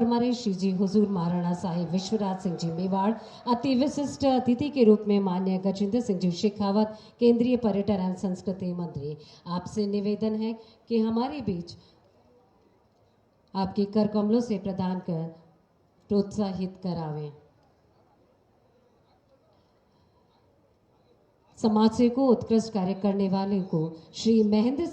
हमारे श्री जी हुजूर महाराणा साहिब विश्वराज सिंह जी मेवाड़, अति विशिष्ट अतिथि के रूप में माननीय गजेंद्र सिंह जी शेखावत, केंद्रीय पर्यटन एवं संस्कृति मंत्री, आपसे निवेदन है कि हमारे बीच आपके कर कमलों से प्रदान कर प्रोत्साहित करावें। समाज सेवा को उत्कृष्ट कार्य करने वाले को श्री महेंद्र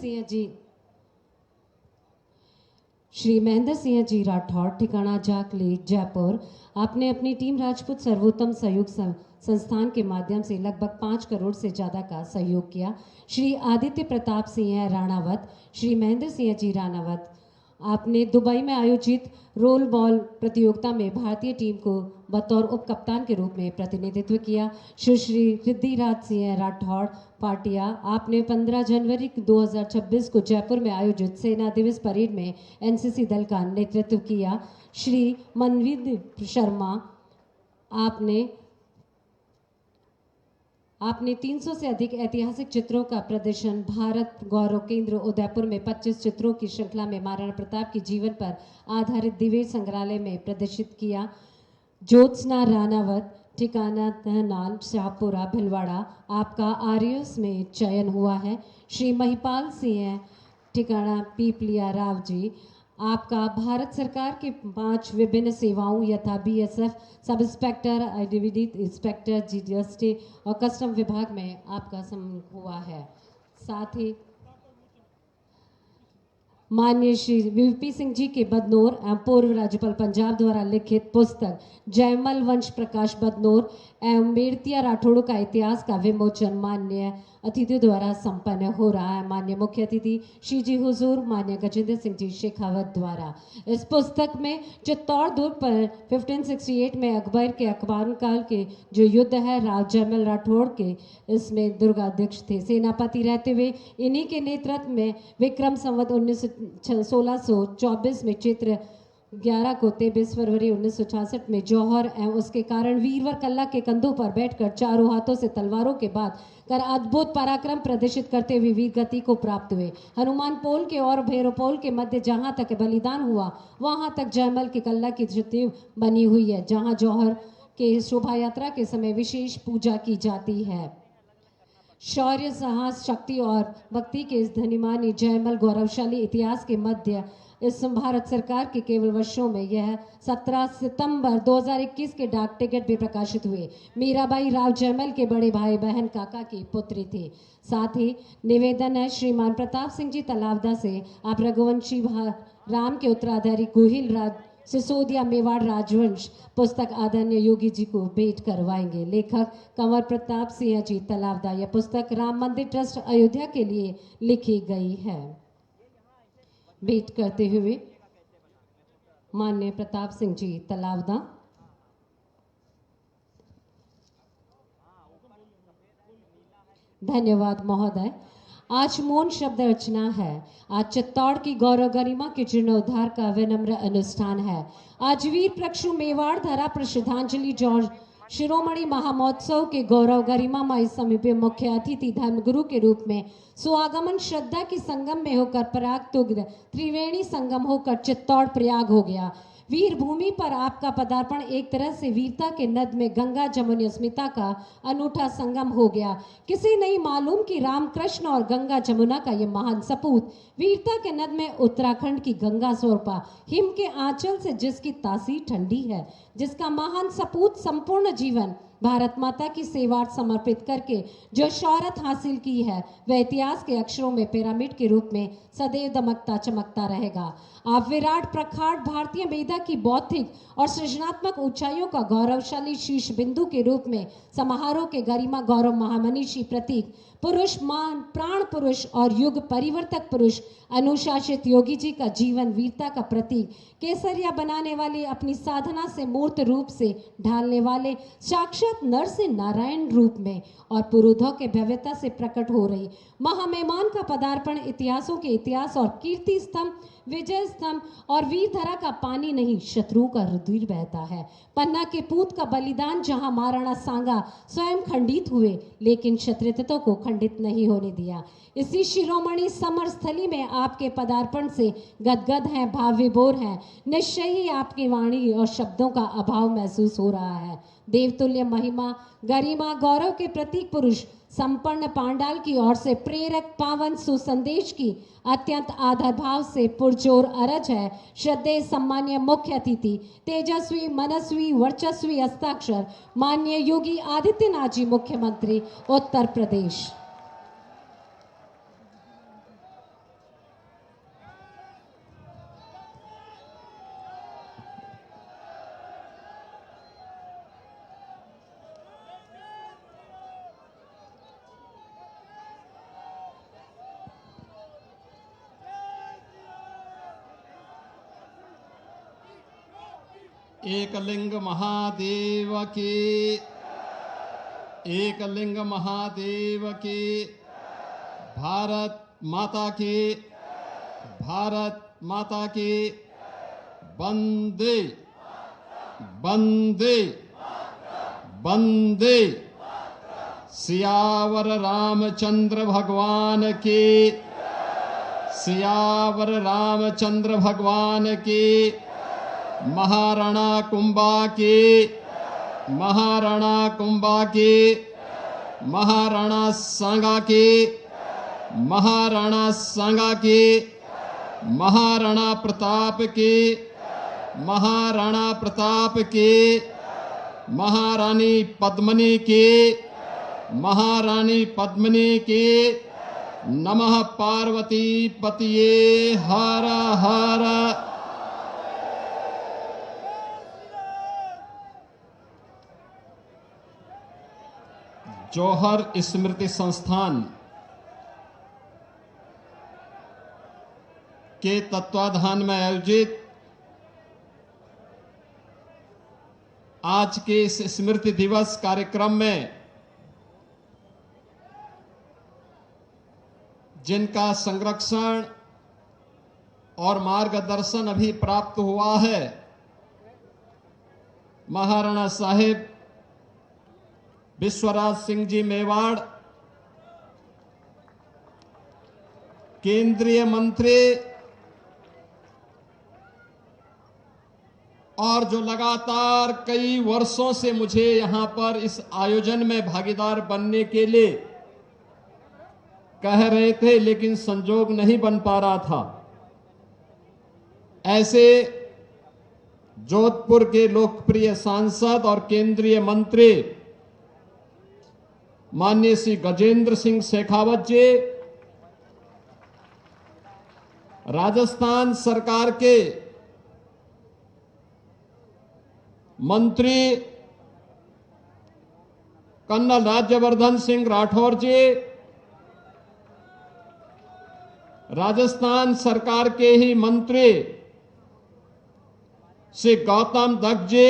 सिंह जी राठौड़, ठिकाना जाकली, जयपुर, आपने अपनी टीम राजपूत सर्वोत्तम सहयोग संस्थान के माध्यम से लगभग 5 करोड़ से ज़्यादा का सहयोग किया। श्री आदित्य प्रताप सिंह राणावत, श्री महेंद्र सिंह जी राणावत, आपने दुबई में आयोजित रोल बॉल प्रतियोगिता में भारतीय टीम को बतौर उप कप्तान के रूप में प्रतिनिधित्व किया। श्री रिद्धिराज सिंह राठौड़ पाटिया, आपने 15 जनवरी 2026 को जयपुर में आयोजित सेना दिवस परेड में एनसीसी दल का नेतृत्व किया। श्री मनविंद शर्मा, आपने 300 से अधिक ऐतिहासिक चित्रों का प्रदर्शन भारत गौरव केंद्र उदयपुर में 25 चित्रों की श्रृंखला में महाराणा प्रताप के जीवन पर आधारित दिव्य संग्रहालय में प्रदर्शित किया। ज्योत्सना राणावत, ठिकाना तहनाल, शाहपुरा, भिलवाड़ा, आपका आरएस में चयन हुआ है। श्री महिपाल सिंह, ठिकाना पीपलिया राव जी, आपका भारत सरकार के 5 विभिन्न सेवाओं यथा बीएसएफ सब इंस्पेक्टर, आईडीवीडी इंस्पेक्टर, जीएसटी और कस्टम विभाग में आपका सम्मान हुआ है। साथ ही माननीय श्री वीपी सिंह जी के बदनौर एवं पूर्व राज्यपाल पंजाब द्वारा लिखित पुस्तक जयमल वंश प्रकाश बदनौर एवं मेड़तिया राठौड़ों का इतिहास का विमोचन माननीय अतिथियों द्वारा संपन्न हो रहा है। माननीय मुख्य अतिथि श्री जी हुजूर माननीय गजेंद्र सिंह जी शेखावत द्वारा इस पुस्तक में चित्तौड़ दुर्ग पर 1568 में अकबर के अकबर काल के जो युद्ध है, राव जयमल राठौड़ के इसमें दुर्गाध्यक्ष थे, सेनापति रहते हुए इन्हीं के नेतृत्व में विक्रम संवत 1624 में चैत्र 11 को 23 फरवरी 1966 में जौहर एवं उसके कारण वीरवर कल्ला के कंधों पर बैठकर चारों हाथों से तलवारों के बाद कर अद्भुत पराक्रम प्रदर्शित करते हुए वीर गति को प्राप्त हुए। हनुमान पोल के और भैरव पोल के मध्य जहां तक बलिदान हुआ वहां तक जयमल के कल्ला की ज्योति बनी हुई है, जहां जौहर के शोभा यात्रा के समय विशेष पूजा की जाती है। शौर्य, साहस, शक्ति और भक्ति के इस धनीमानी जयमल गौरवशाली इतिहास के मध्य इस भारत सरकार के केवल वर्षों में यह 17 सितंबर 2021 के डाक टिकट भी प्रकाशित हुए। मीराबाई राव जयमल के बड़े भाई बहन काका की पुत्री थी। साथ ही निवेदन है श्रीमान प्रताप सिंह जी तलावदा से आप रघुवंशी राम के उत्तराधारी गोहिल राज सिसोदिया मेवाड़ राजवंश पुस्तक आदरणीय योगी जी को भेंट करवाएंगे। लेखक कंवर प्रताप सिंह जी तलावदा। यह पुस्तक राम मंदिर ट्रस्ट अयोध्या के लिए लिखी गई है। भेंट करते हुए माननीय प्रताप सिंह जी तलावदा। धन्यवाद महोदय। आज मौन शब्द अर्चना है। आज चित्तौड़ की गौरव गरिमा के जीर्णोद्धार का विनम्र अनुष्ठान है। आज वीर प्रक्षु मेवाड़ धरा पर श्रद्धांजलि जॉर्ज शिरोमणि महामहोत्सव के गौरव गरिमामय समीपे मुख्य अतिथि धर्मगुरु के रूप में सुआगमन श्रद्धा की संगम में होकर पराग तुग्ध त्रिवेणी संगम होकर चित्तौड़ प्रयाग हो गया। वीर भूमि पर आपका पदार्पण एक तरह से वीरता के नद में गंगा जमुनी अस्मिता का अनूठा संगम हो गया। किसी नहीं मालूम कि राम कृष्ण और गंगा जमुना का ये महान सपूत वीरता के नद में उत्तराखंड की गंगा स्वरूपा हिम के आंचल से जिसकी तासीर ठंडी है, जिसका महान सपूत संपूर्ण जीवन भारत माता की सेवा समर्पित करके जो शौहरत हासिल की है, वह इतिहास के अक्षरों में पिरामिड के रूप में सदैव दमकता चमकता रहेगा। आप विराट प्रखाड़ भारतीय मेधा की बौद्धिक और सृजनात्मक ऊंचाइयों का गौरवशाली शीर्ष बिंदु के रूप में समारोह के गरिमा गौरव महामनीषी प्रतीक पुरुष मान प्राण पुरुष और युग परिवर्तक पुरुष अनुशासित योगी जी का जीवन वीरता का प्रतीक केसरिया बनाने वाले, अपनी साधना से मूर्त रूप से ढालने वाले, साक्षात नर से नारायण रूप में और पुरोधों के भव्यता से प्रकट हो रही महामेहमान का पदार्पण इतिहासों के इतिहास और कीर्ति स्तंभ विजय स्तंभ और वीरधरा का पानी नहीं, शत्रु का रुधिर बहता है। पन्ना के पूत का बलिदान जहां महाराणा सांगा स्वयं खंडित हुए, लेकिन क्षत्रियों को खंडित नहीं होने दिया। इसी शिरोमणि समर स्थली में आपके पदार्पण से गदगद हैं, भाव विभोर हैं। निश्चय ही आपकी वाणी और शब्दों का अभाव महसूस हो रहा है। देवतुल्य महिमा, गरिमा, गौरव के प्रतीक पुरुष संपन्न पांडाल की ओर से प्रेरक पावन सुसंदेश की अत्यंत आदर भाव से पुरजोर अरज है। श्रद्धेय सम्मान्य मुख्य अतिथि, तेजस्वी, मनस्वी, वर्चस्वी हस्ताक्षर माननीय योगी आदित्यनाथ जी, मुख्यमंत्री उत्तर प्रदेश। एकलिंग महादेव की, एकलिंग महादेव की, भारत माता की, भारत माता की, वंदे वंदे वंदे। सियावर रामचंद्र भगवान की, सियावर रामचंद्र भगवान की। महाराणा कुंभा की, महाराणा कुंभा की, महाराणा सांगा की, महाराणा सांगा की, महाराणा प्रताप की, महाराणा प्रताप की, महारानी पद्मिनी की, महारानी पद्मिनी की। नमः पार्वती पतिये हर हर। जौहर स्मृति संस्थान के तत्वाधान में आयोजित आज के इस स्मृति दिवस कार्यक्रम में जिनका संरक्षण और मार्गदर्शन अभी प्राप्त हुआ है, महाराणा साहिब विश्वराज सिंह जी मेवाड़, केंद्रीय मंत्री, और जो लगातार कई वर्षों से मुझे यहां पर इस आयोजन में भागीदार बनने के लिए कह रहे थे, लेकिन संजोग नहीं बन पा रहा था। ऐसे जोधपुर के लोकप्रिय सांसद और केंद्रीय मंत्री माननीय श्री गजेंद्र सिंह शेखावत जी, राजस्थान सरकार के मंत्री कर्नल राज्यवर्धन सिंह राठौर जी, राजस्थान सरकार के ही मंत्री श्री गौतम दत्त जी,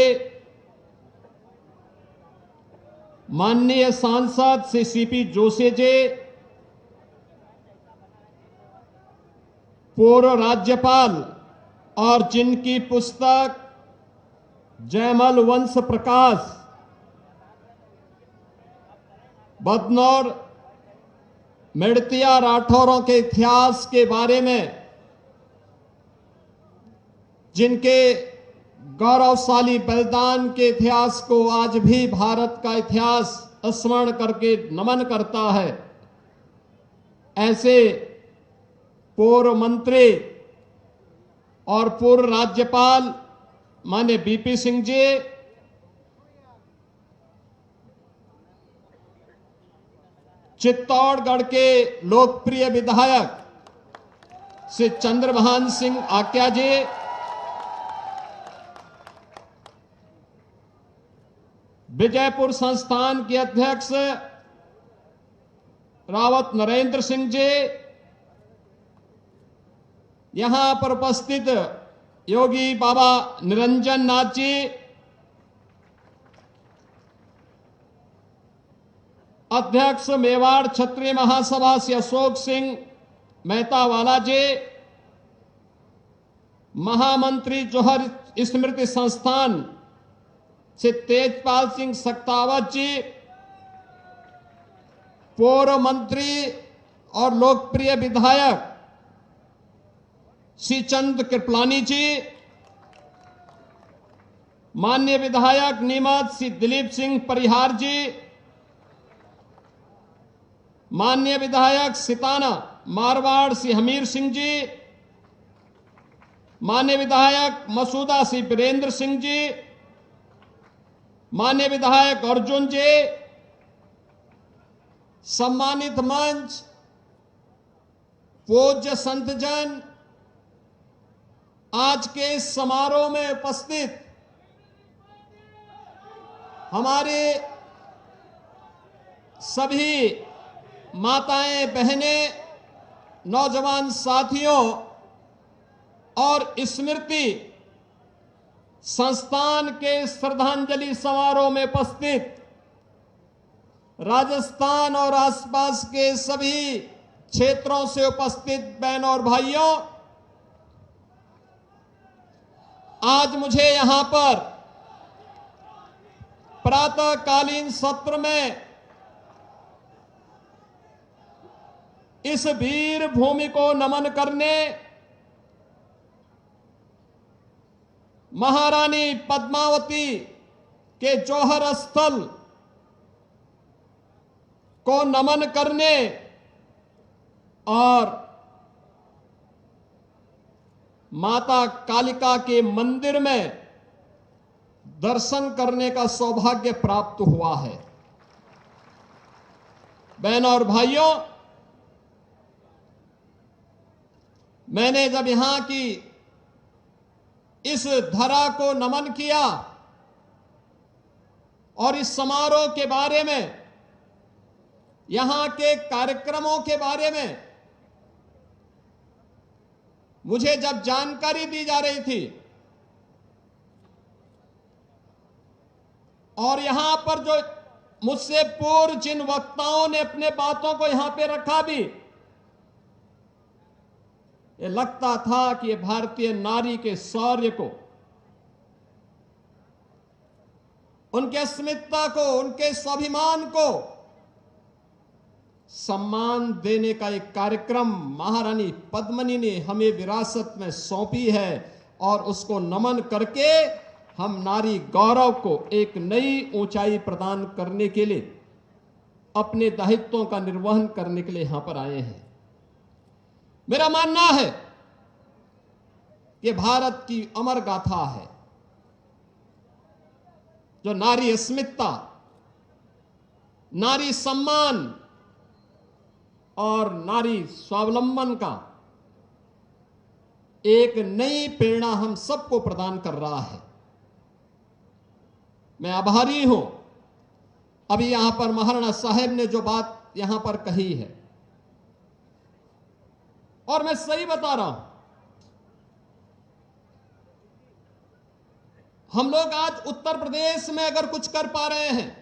माननीय सांसद श्री सीपी जोशी जी, पूर्व राज्यपाल और जिनकी पुस्तक जयमल वंश प्रकाश बदनौर मेड़तिया राठौरों के इतिहास के बारे में, जिनके गौरवशाली बलिदान के इतिहास को आज भी भारत का इतिहास स्मरण करके नमन करता है, ऐसे पूर्व मंत्री और पूर्व राज्यपाल माननीय बीपी सिंह जी, चित्तौड़गढ़ के लोकप्रिय विधायक श्री चंद्रभान सिंह आक्या जी, विजयपुर संस्थान के अध्यक्ष रावत नरेंद्र सिंह जी, यहां पर उपस्थित योगी बाबा निरंजन नाथ जी, अध्यक्ष मेवाड़ क्षत्रिय महासभा श्री अशोक सिंह मेहता वाला जी, महामंत्री जौहर स्मृति संस्थान से तेजपाल सिंह सक्तावत जी, पूर्व मंत्री और लोकप्रिय विधायक श्री चंद कृपलानी जी, माननीय विधायक नीमच श्री दिलीप सिंह परिहार जी, माननीय विधायक सिताना मारवाड़ श्री हमीर सिंह जी, माननीय विधायक मसूदा श्री वीरेंद्र सिंह जी, माननीय विधायक अर्जुन जी, सम्मानित मंच, पूज्य संतजन, आज के इस समारोह में उपस्थित हमारे सभी माताएं, बहनें, नौजवान साथियों और स्मृति संस्थान के श्रद्धांजलि समारोह में उपस्थित राजस्थान और आसपास के सभी क्षेत्रों से उपस्थित बहनों और भाइयों, आज मुझे यहां पर प्रातःकालीन सत्र में इस वीर भूमि को नमन करने, महारानी पद्मावती के जौहर स्थल को नमन करने और माता कालिका के मंदिर में दर्शन करने का सौभाग्य प्राप्त हुआ है। बहनों और भाइयों, मैंने जब यहां की इस धरा को नमन किया और इस समारोह के बारे में, यहां के कार्यक्रमों के बारे में मुझे जब जानकारी दी जा रही थी और यहां पर जो मुझसे पूर्व जिन वक्ताओं ने अपने बातों को यहां पे रखा भी, ये लगता था कि ये भारतीय नारी के शौर्य को, उनके अस्मिता को, उनके स्वाभिमान को सम्मान देने का एक कार्यक्रम महारानी पद्मिनी ने हमें विरासत में सौंपी है और उसको नमन करके हम नारी गौरव को एक नई ऊंचाई प्रदान करने के लिए, अपने दायित्वों का निर्वहन करने के लिए यहां पर आए हैं। मेरा मानना है कि भारत की अमर गाथा है, जो नारी अस्मिता, नारी सम्मान और नारी स्वावलंबन का एक नई प्रेरणा हम सबको प्रदान कर रहा है। मैं आभारी हूं, अभी यहां पर महाराणा साहब ने जो बात यहां पर कही है, और मैं सही बता रहा हूं, हम लोग आज उत्तर प्रदेश में अगर कुछ कर पा रहे हैं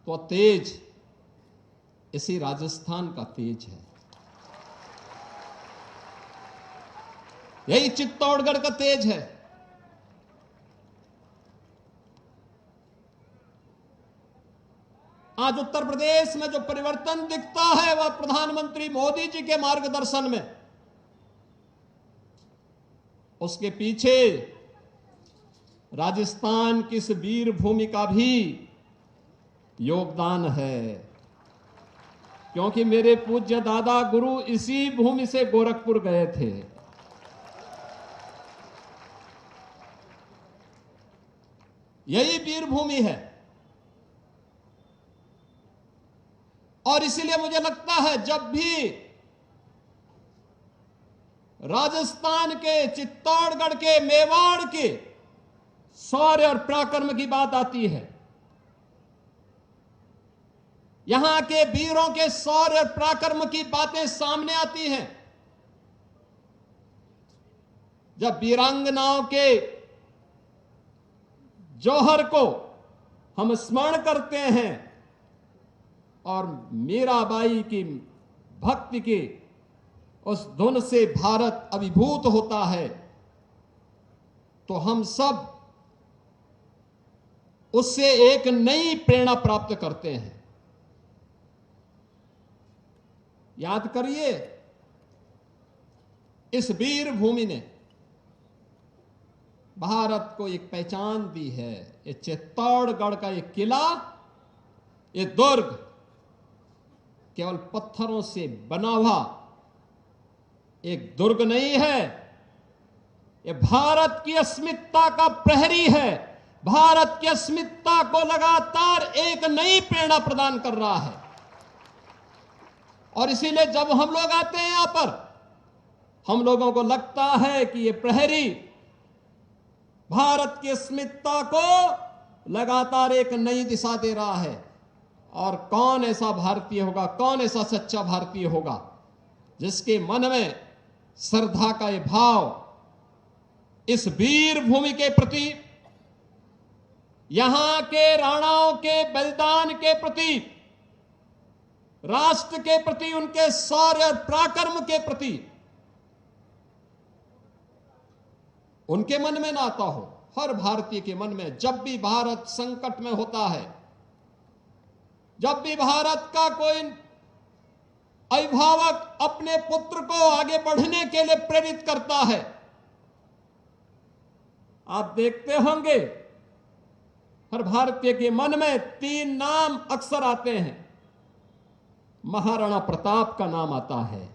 तो तेज इसी राजस्थान का तेज है, यही चित्तौड़गढ़ का तेज है। आज उत्तर प्रदेश में जो परिवर्तन दिखता है वह प्रधानमंत्री मोदी जी के मार्गदर्शन में, उसके पीछे राजस्थान की इस वीर भूमि का भी योगदान है, क्योंकि मेरे पूज्य दादा गुरु इसी भूमि से गोरखपुर गए थे। यही वीर भूमि है और इसीलिए मुझे लगता है जब भी राजस्थान के, चित्तौड़गढ़ के, मेवाड़ के शौर्य और पराक्रम की बात आती है, यहां के वीरों के शौर्य और पराक्रम की बातें सामने आती हैं, जब वीरांगनाओं के जौहर को हम स्मरण करते हैं और मीराबाई की भक्ति की उस धुन से भारत अभिभूत होता है तो हम सब उससे एक नई प्रेरणा प्राप्त करते हैं। याद करिए, इस वीर भूमि ने भारत को एक पहचान दी है। ये चित्तौड़गढ़ का एक किला, ये दुर्ग केवल पत्थरों से बना हुआ एक दुर्ग नहीं है, ये भारत की अस्मिता का प्रहरी है। भारत की अस्मिता को लगातार एक नई प्रेरणा प्रदान कर रहा है। और इसीलिए जब हम लोग आते हैं यहां पर, हम लोगों को लगता है कि ये प्रहरी भारत की अस्मिता को लगातार एक नई दिशा दे रहा है। और कौन ऐसा भारतीय होगा, कौन ऐसा सच्चा भारतीय होगा जिसके मन में श्रद्धा का ये भाव इस वीर भूमि के प्रति, यहां के राणाओं के बलिदान के प्रति, राष्ट्र के प्रति, उनके शौर्य और पराक्रम के प्रति उनके मन में ना आता हो। हर भारतीय के मन में जब भी भारत संकट में होता है, जब भी भारत का कोई अभिभावक अपने पुत्र को आगे बढ़ने के लिए प्रेरित करता है, आप देखते होंगे हर भारतीय के मन में 3 नाम अक्सर आते हैं। महाराणा प्रताप का नाम आता है,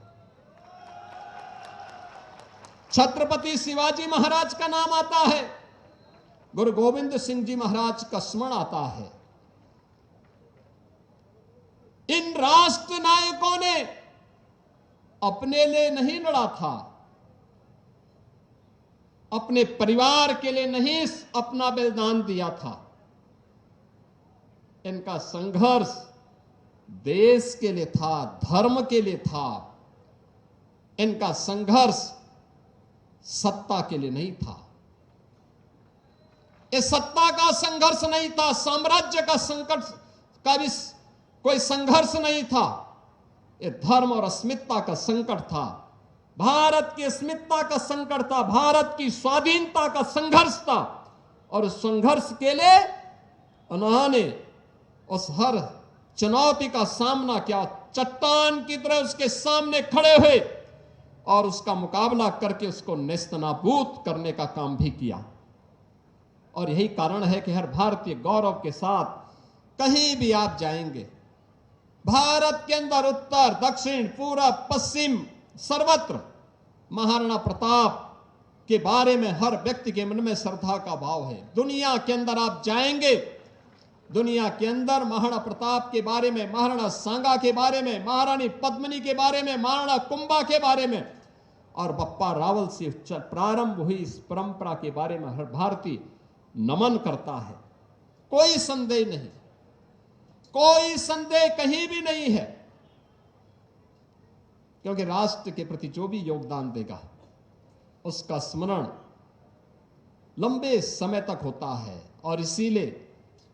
छत्रपति शिवाजी महाराज का नाम आता है, गुरु गोविंद सिंह जी महाराज का स्मरण आता है। इन राष्ट्र नायकों ने अपने लिए नहीं लड़ा था, अपने परिवार के लिए नहीं अपना बलिदान दिया था। इनका संघर्ष देश के लिए था, धर्म के लिए था। इनका संघर्ष सत्ता के लिए नहीं था। ये सत्ता का संघर्ष नहीं था, साम्राज्य का संकट का भी कोई संघर्ष नहीं था। ये धर्म और अस्मिता का संकट था, भारत की अस्मिता का संकट था, भारत की स्वाधीनता का संघर्ष था। और उस संघर्ष के लिए उन्होंने उस हर चुनौती का सामना किया, चट्टान की तरह उसके सामने खड़े हुए और उसका मुकाबला करके उसको नेस्तनाबूद करने का काम भी किया। और यही कारण है कि हर भारतीय गौरव के साथ कहीं भी आप जाएंगे, भारत के अंदर उत्तर, दक्षिण, पूरब, पश्चिम, सर्वत्र महाराणा प्रताप के बारे में हर व्यक्ति के मन में श्रद्धा का भाव है। दुनिया के अंदर आप जाएंगे, दुनिया के अंदर महाराणा प्रताप के बारे में, महाराणा सांगा के बारे में, महारानी पद्मिनी के बारे में, महाराणा कुंभा के बारे में और बप्पा रावल से प्रारंभ हुई इस परंपरा के बारे में हर भारतीय नमन करता है। कोई संदेह नहीं, कोई संदेह कहीं भी नहीं है, क्योंकि राष्ट्र के प्रति जो भी योगदान देगा उसका स्मरण लंबे समय तक होता है। और इसीलिए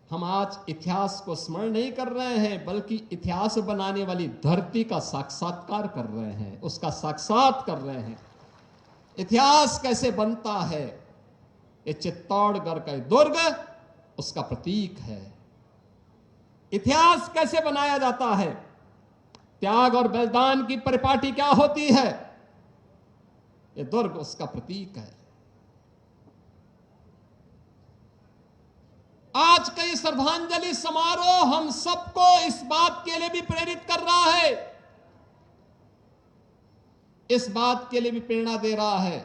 हम आज इतिहास को स्मरण नहीं कर रहे हैं, बल्कि इतिहास बनाने वाली धरती का साक्षात्कार कर रहे हैं, उसका साक्षात कर रहे हैं। इतिहास कैसे बनता है, ये चित्तौड़गढ़ का दुर्ग उसका प्रतीक है। इतिहास कैसे बनाया जाता है, त्याग और बलिदान की परिपाटी क्या होती है, ये दुर्ग उसका प्रतीक है। आज का ये श्रद्धांजलि समारोह हम सबको इस बात के लिए भी प्रेरित कर रहा है, इस बात के लिए भी प्रेरणा दे रहा है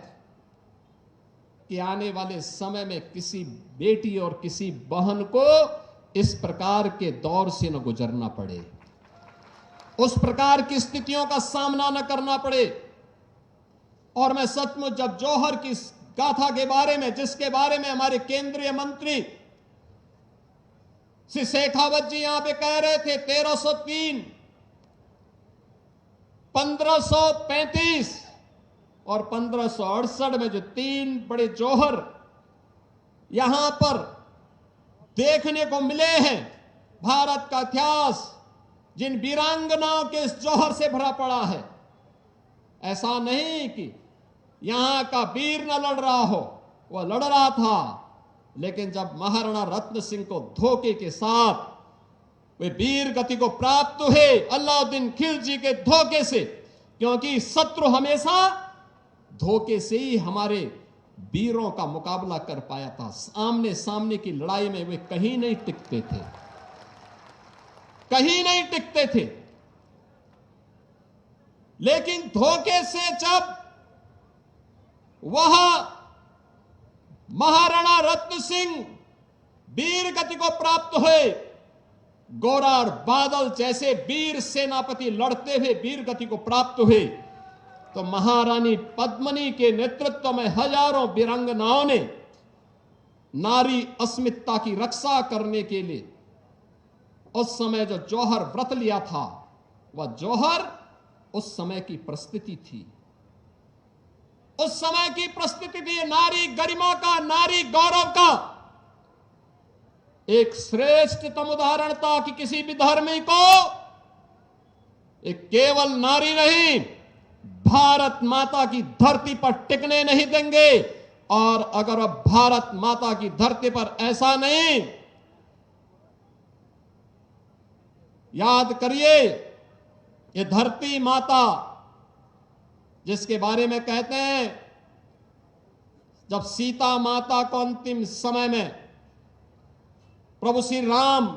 कि आने वाले समय में किसी बेटी और किसी बहन को इस प्रकार के दौर से न गुजरना पड़े, उस प्रकार की स्थितियों का सामना न करना पड़े। और मैं सचमुच जब जौहर की गाथा के बारे में, जिसके बारे में हमारे केंद्रीय मंत्री श्री शेखावत जी यहां पे कह रहे थे 1303, 1535 और 1568 में जो 3 बड़े जौहर यहां पर देखने को मिले हैं, भारत का इतिहास जिन वीरांगनाओं के इस जौहर से भरा पड़ा है, ऐसा नहीं कि यहां का वीर न लड़ रहा हो, वह लड़ रहा था, लेकिन जब महाराणा रत्न सिंह को धोखे के साथ वे वीर गति को प्राप्त हुए अलाउद्दीन खिलजी के धोखे से, क्योंकि शत्रु हमेशा धोखे से ही हमारे वीरों का मुकाबला कर पाया था। आमने सामने की लड़ाई में वे कहीं नहीं टिकते थे, कहीं नहीं टिकते थे। लेकिन धोखे से जब वह महाराणा रत्न सिंह वीर गति को प्राप्त हुए, गोरा और बादल जैसे वीर सेनापति लड़ते हुए वीर गति को प्राप्त हुए, तो महारानी पद्मिनी के नेतृत्व में हजारों वीरांगनाओं ने नारी अस्मिता की रक्षा करने के लिए उस समय जो जौहर व्रत लिया था, वह जौहर उस समय की परिस्थिति थी, उस समय की परिस्थिति थी। नारी गरिमा का, नारी गौरव का एक श्रेष्ठतम उदाहरण था कि किसी भी धर्मी को एक केवल नारी नहीं, भारत माता की धरती पर टिकने नहीं देंगे। और अगर अब भारत माता की धरती पर ऐसा नहीं, याद करिए, ये धरती माता जिसके बारे में कहते हैं, जब सीता माता को अंतिम समय में प्रभु श्री राम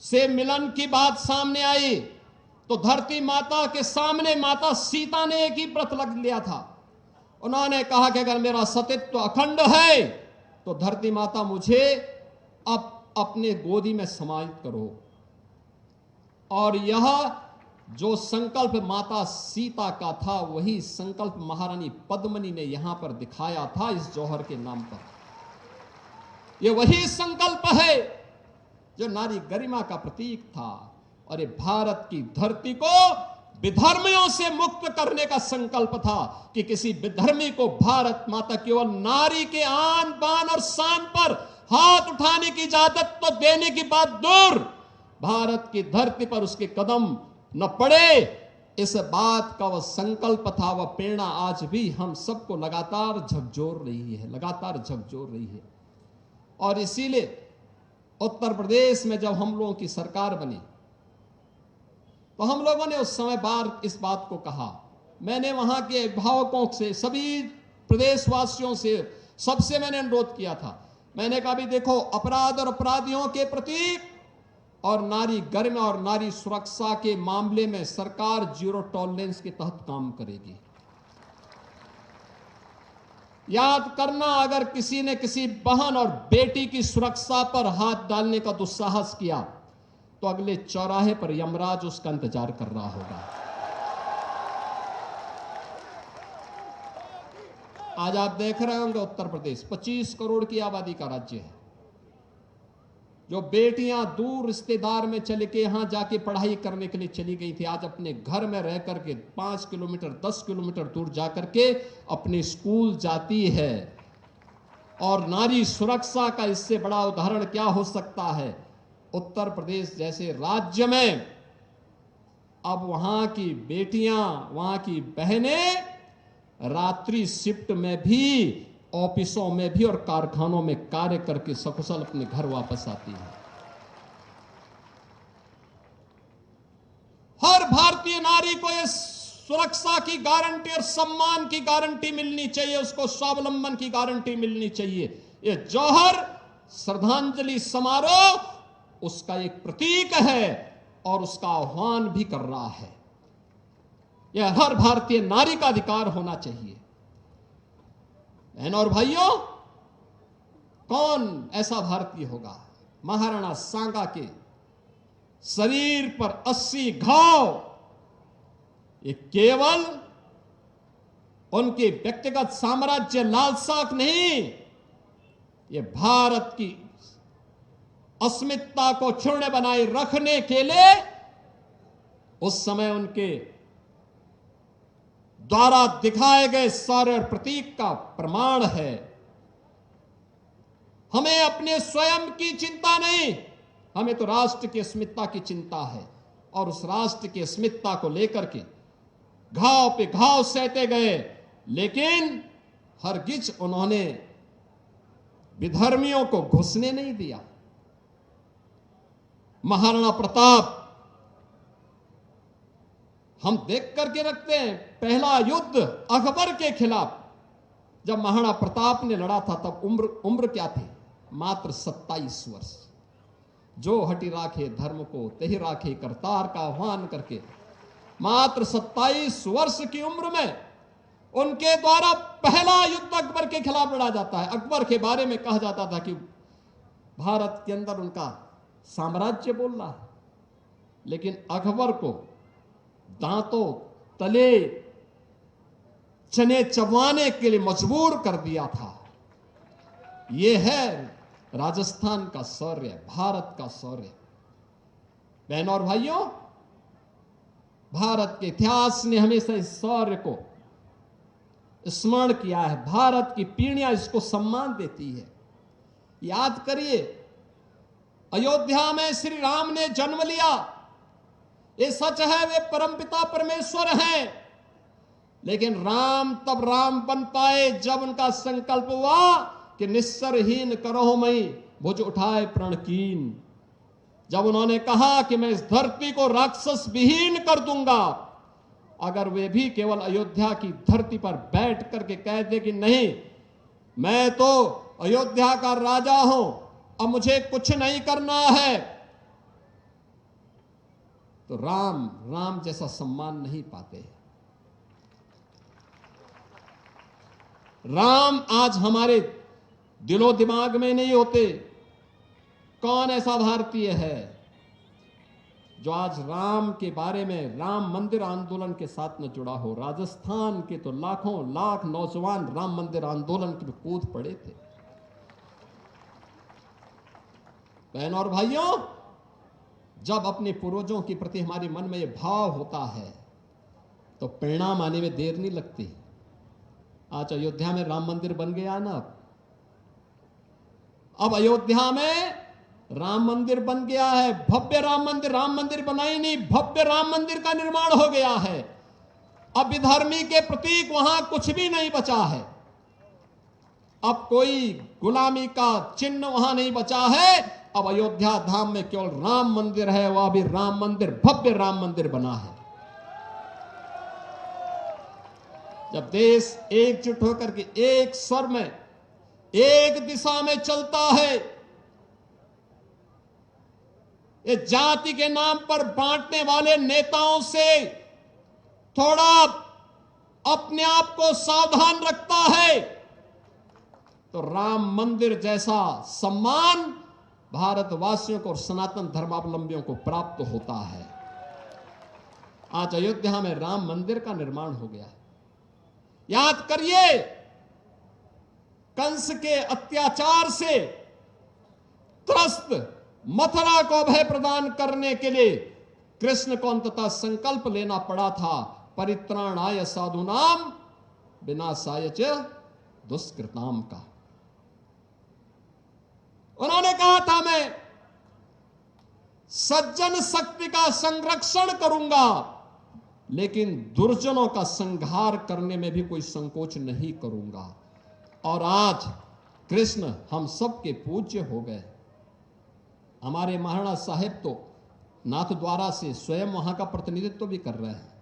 से मिलन की बात सामने आई, तो धरती माता के सामने माता सीता ने एक ही व्रत लग लिया था। उन्होंने कहा कि अगर मेरा सतीत्व अखंड है तो धरती माता मुझे अब अपने गोदी में समाहित करो। और यह जो संकल्प माता सीता का था, वही संकल्प महारानी पद्मिनी ने यहां पर दिखाया था इस जौहर के नाम पर। यह वही संकल्प है जो नारी गरिमा का प्रतीक था, और ये भारत की धरती को विधर्मियों से मुक्त करने का संकल्प था कि किसी विधर्मी को भारत माता केवल नारी के आन बान और शान पर हाथ उठाने की इजाजत तो देने की बात दूर, भारत की धरती पर उसके कदम न पड़े, इस बात का वह संकल्प था। वह प्रेरणा आज भी हम सबको लगातार झकझोर रही है, लगातार झकझोर रही है। और इसीलिए उत्तर प्रदेश में जब हम लोगों की सरकार बनी, तो हम लोगों ने उस समय बार इस बात को कहा। मैंने वहां के अभिभावकों से, सभी प्रदेशवासियों से, सबसे मैंने अनुरोध किया था। मैंने कहा भी देखो, अपराध और अपराधियों के प्रति और नारी गरिमा और नारी सुरक्षा के मामले में सरकार जीरो टॉलरेंस के तहत काम करेगी। याद करना, अगर किसी ने किसी बहन और बेटी की सुरक्षा पर हाथ डालने का दुस्साहस किया तो अगले चौराहे पर यमराज उसका इंतजार कर रहा होगा। आज आप देख रहे होंगे उत्तर प्रदेश 25 करोड़ की आबादी का राज्य है। जो बेटियां दूर रिश्तेदार में चले के यहां जाके पढ़ाई करने के लिए चली गई थी, आज अपने घर में रह करके 5 किलोमीटर 10 किलोमीटर दूर जाकर के अपने स्कूल जाती है। और नारी सुरक्षा का इससे बड़ा उदाहरण क्या हो सकता है। उत्तर प्रदेश जैसे राज्य में अब वहां की बेटियां, वहां की बहनें रात्रि शिफ्ट में भी, ऑफिसों में भी और कारखानों में कार्य करके सकुशल अपने घर वापस आती है। हर भारतीय नारी को इस सुरक्षा की गारंटी और सम्मान की गारंटी मिलनी चाहिए, उसको स्वावलंबन की गारंटी मिलनी चाहिए। ये जौहर श्रद्धांजलि समारोह उसका एक प्रतीक है और उसका आह्वान भी कर रहा है। यह हर भारतीय नारी का अधिकार होना चाहिए। बहनों और भाइयों, कौन ऐसा भारतीय होगा? महाराणा सांगा के शरीर पर 80 घाव, ये केवल उनके व्यक्तिगत साम्राज्य लालसा नहीं, ये भारत की अस्मिता को क्षुण्ण बनाए रखने के लिए उस समय उनके द्वारा दिखाए गए शौर्य और प्रतीक का प्रमाण है। हमें अपने स्वयं की चिंता नहीं, हमें तो राष्ट्र की अस्मिता की चिंता है। और उस राष्ट्र की अस्मिता को लेकर के घाव पे घाव सहते गए, लेकिन हरगिज उन्होंने विधर्मियों को घुसने नहीं दिया। महाराणा प्रताप हम देख करके रखते हैं, पहला युद्ध अकबर के खिलाफ जब महाराणा प्रताप ने लड़ा था, तब उम्र क्या थी? मात्र 27 वर्ष। जो हटि राखे धर्म को तेहि राखे करतार का आह्वान करके मात्र 27 वर्ष की उम्र में उनके द्वारा पहला युद्ध अकबर के खिलाफ लड़ा जाता है। अकबर के बारे में कहा जाता था कि भारत के अंदर उनका साम्राज्य बोल रहा है, लेकिन अकबर को दांतों तले चने चबाने के लिए मजबूर कर दिया था। यह है राजस्थान का शौर्य, भारत का शौर्य। बहनों और भाइयों, भारत के इतिहास ने हमेशा इस शौर्य को स्मरण किया है। भारत की पीढ़ियां इसको सम्मान देती है। याद करिए, अयोध्या में श्री राम ने जन्म लिया। ये सच है, वे परमपिता परमेश्वर हैं, लेकिन राम तब राम बन पाए जब उनका संकल्प हुआ कि निस्सरहीन करो मई भुज उठाए प्रण कीन। जब उन्होंने कहा कि मैं इस धरती को राक्षस विहीन कर दूंगा, अगर वे भी केवल अयोध्या की धरती पर बैठ करके कह दे कि नहीं, मैं तो अयोध्या का राजा हूं, अब मुझे कुछ नहीं करना है, तो राम जैसा सम्मान नहीं पाते। राम आज हमारे दिलो दिमाग में नहीं होते। कौन ऐसा भारतीय है जो आज राम के बारे में, राम मंदिर आंदोलन के साथ में जुड़ा हो? राजस्थान के तो लाखों लाख नौजवान राम मंदिर आंदोलन में कूद पड़े थे। बहनों और भाइयों, जब अपने पूर्वजों के प्रति हमारे मन में यह भाव होता है तो परिणाम आने में देर नहीं लगती। आज अयोध्या में राम मंदिर बन गया ना। अब अयोध्या में राम मंदिर बन गया है, भव्य राम मंदिर बनाई नहीं, भव्य राम मंदिर का निर्माण हो गया है। अब विधर्मी के प्रतीक वहां कुछ भी नहीं बचा है। अब कोई गुलामी का चिन्ह वहां नहीं बचा है। अब अयोध्या धाम में केवल राम मंदिर है, वह भी राम मंदिर, भव्य राम मंदिर बना है। जब देश एकजुट होकर के एक स्वर में, एक दिशा में चलता है, ये जाति के नाम पर बांटने वाले नेताओं से थोड़ा अपने आप को सावधान रखता है, तो राम मंदिर जैसा सम्मान भारतवासियों को और सनातन धर्मावलंबियों को प्राप्त होता है। आज अयोध्या में राम मंदिर का निर्माण हो गया। याद करिए, कंस के अत्याचार से त्रस्त मथुरा को अभय प्रदान करने के लिए कृष्ण को अंततः संकल्प लेना पड़ा था, परित्राणाय साधूनाम विनाशाय च दुष्कृताम का। उन्होंने कहा था, मैं सज्जन शक्ति का संरक्षण करूंगा, लेकिन दुर्जनों का संहार करने में भी कोई संकोच नहीं करूंगा। और आज कृष्ण हम सबके पूज्य हो गए। हमारे महाराणा साहेब तो नाथद्वारा से स्वयं वहां का प्रतिनिधित्व भी कर रहे हैं।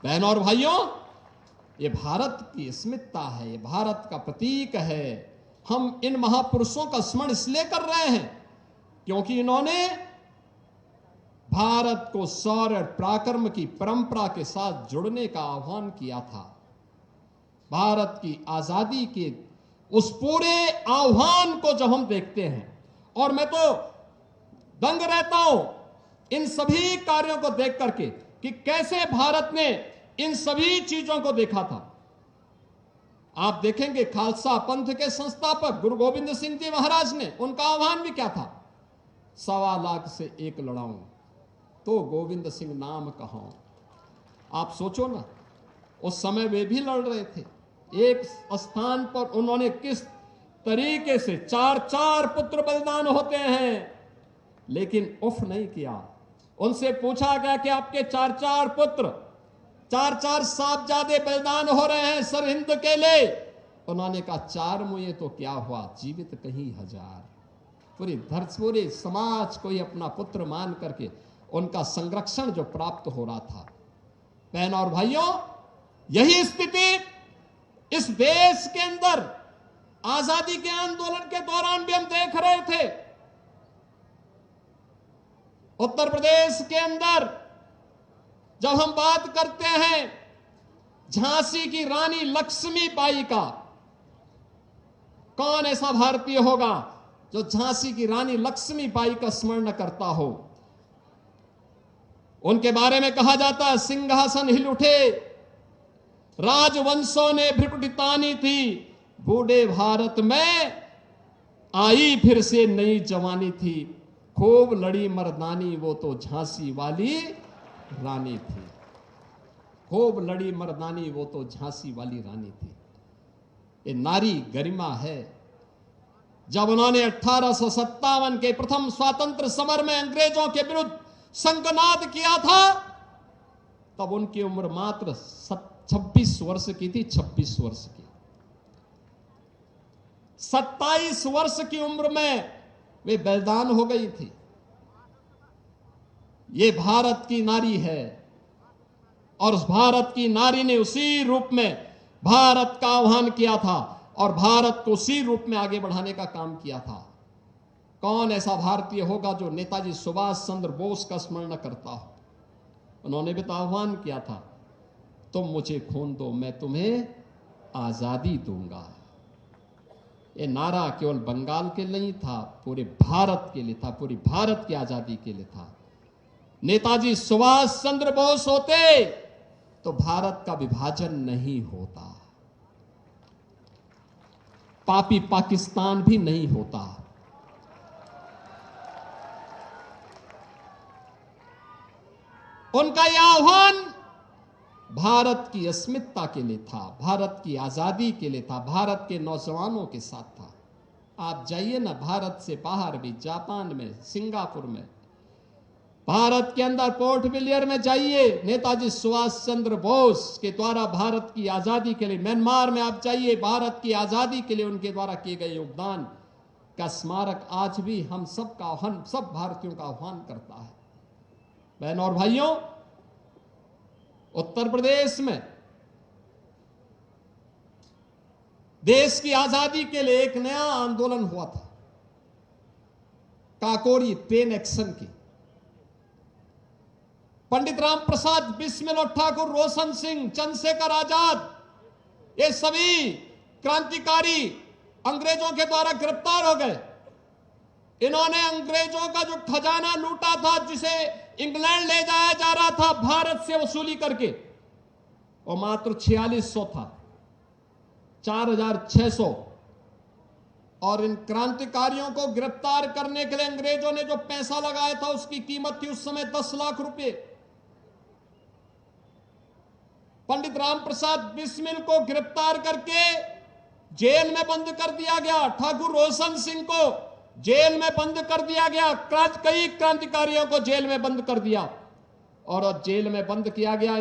बहनों और भाइयों, ये भारत की अस्मिता है, ये भारत का प्रतीक है। हम इन महापुरुषों का स्मरण इसलिए कर रहे हैं क्योंकि इन्होंने भारत को शौर्य पराक्रम की परंपरा के साथ जुड़ने का आह्वान किया था। भारत की आजादी के उस पूरे आह्वान को जब हम देखते हैं, और मैं तो दंग रहता हूं इन सभी कार्यों को देख करके कि कैसे भारत ने इन सभी चीजों को देखा था। आप देखेंगे खालसा पंथ के संस्थापक गुरु गोविंद सिंह जी महाराज ने, उनका आह्वान भी क्या था? 1.25 लाख से एक लड़ाऊं तो गोविंद सिंह नाम कहूं। आप सोचो ना, उस समय वे भी लड़ रहे थे। एक स्थान पर उन्होंने किस तरीके से 4 पुत्र बलिदान होते हैं, लेकिन उफ नहीं किया। उनसे पूछा गया कि आपके 4-4 पुत्र, 4-4 साहबजादे बलिदान हो रहे हैं सरहिंद के लिए। उन्होंने कहा 4 मुए तो क्या हुआ, जीवित कहीं 1000। पूरे समाज को ही अपना पुत्र मान करके उनका संरक्षण जो प्राप्त हो रहा था। बहनों और भाइयों, यही स्थिति इस देश के अंदर आजादी के आंदोलन के दौरान भी हम देख रहे थे। उत्तर प्रदेश के अंदर जब हम बात करते हैं झांसी की रानी लक्ष्मीबाई का, कौन ऐसा भारतीय होगा जो झांसी की रानी लक्ष्मीबाई का स्मरण करता हो। उनके बारे में कहा जाता है, सिंहासन हिल उठे, राजवंशों ने भ्रिकुटी तानी थी, बूढ़े भारत में आई फिर से नई जवानी थी, खूब लड़ी मर्दानी वो तो झांसी वाली रानी थी। खूब लड़ी मर्दानी वो तो झांसी वाली रानी थी। ये नारी गरिमा है। जब उन्होंने 1857 के प्रथम स्वातंत्र समर में अंग्रेजों के विरुद्ध संघनाद किया था, तब उनकी उम्र मात्र 26 वर्ष की थी। 26 वर्ष की। 27 वर्ष की उम्र में वे बलिदान हो गई थी। ये भारत की नारी है और उस भारत की नारी ने उसी रूप में भारत का आह्वान किया था और भारत को उसी रूप में आगे बढ़ाने का काम किया था। कौन ऐसा भारतीय होगा जो नेताजी सुभाष चंद्र बोस का स्मरण करता हो। उन्होंने भी तो आह्वान किया था, तुम मुझे खून दो मैं तुम्हें आजादी दूंगा। ये नारा केवल बंगाल के लिए नहीं था, पूरे भारत के लिए था, पूरी भारत की आजादी के लिए था। नेताजी सुभाष चंद्र बोस होते तो भारत का विभाजन नहीं होता, पापी पाकिस्तान भी नहीं होता। उनका यह आह्वान भारत की अस्मिता के लिए था, भारत की आजादी के लिए था, भारत के नौजवानों के साथ था। आप जाइए ना भारत से बाहर भी, जापान में, सिंगापुर में, भारत के अंदर पोर्ट ब्लेयर में जाइए, नेताजी सुभाष चंद्र बोस के द्वारा भारत की आजादी के लिए, म्यांमार में आप जाइए, भारत की आजादी के लिए उनके द्वारा किए गए योगदान का स्मारक आज भी हम सब का आह्वान, सब भारतीयों का आह्वान करता है। बहनों और भाइयों, उत्तर प्रदेश में देश की आजादी के लिए एक नया आंदोलन हुआ था, काकोरी ट्रेन एक्शन की। पंडित राम प्रसाद बिस्मिल और ठाकुर रोशन सिंह, चंद्रशेखर आजाद, ये सभी क्रांतिकारी अंग्रेजों के द्वारा गिरफ्तार हो गए। इन्होंने अंग्रेजों का जो खजाना लूटा था, जिसे इंग्लैंड ले जाया जा रहा था भारत से वसूली करके, वो मात्र 4600 था, 4600। और इन क्रांतिकारियों को गिरफ्तार करने के लिए अंग्रेजों ने जो पैसा लगाया था उसकी कीमत थी उस समय 10 लाख रुपए। पंडित राम प्रसाद बिस्मिल को गिरफ्तार करके जेल में बंद कर दिया गया, ठाकुर रोशन सिंह को जेल में बंद कर दिया गया, कई क्रांतिकारियों को जेल में बंद कर दिया और जेल में बंद किया गया।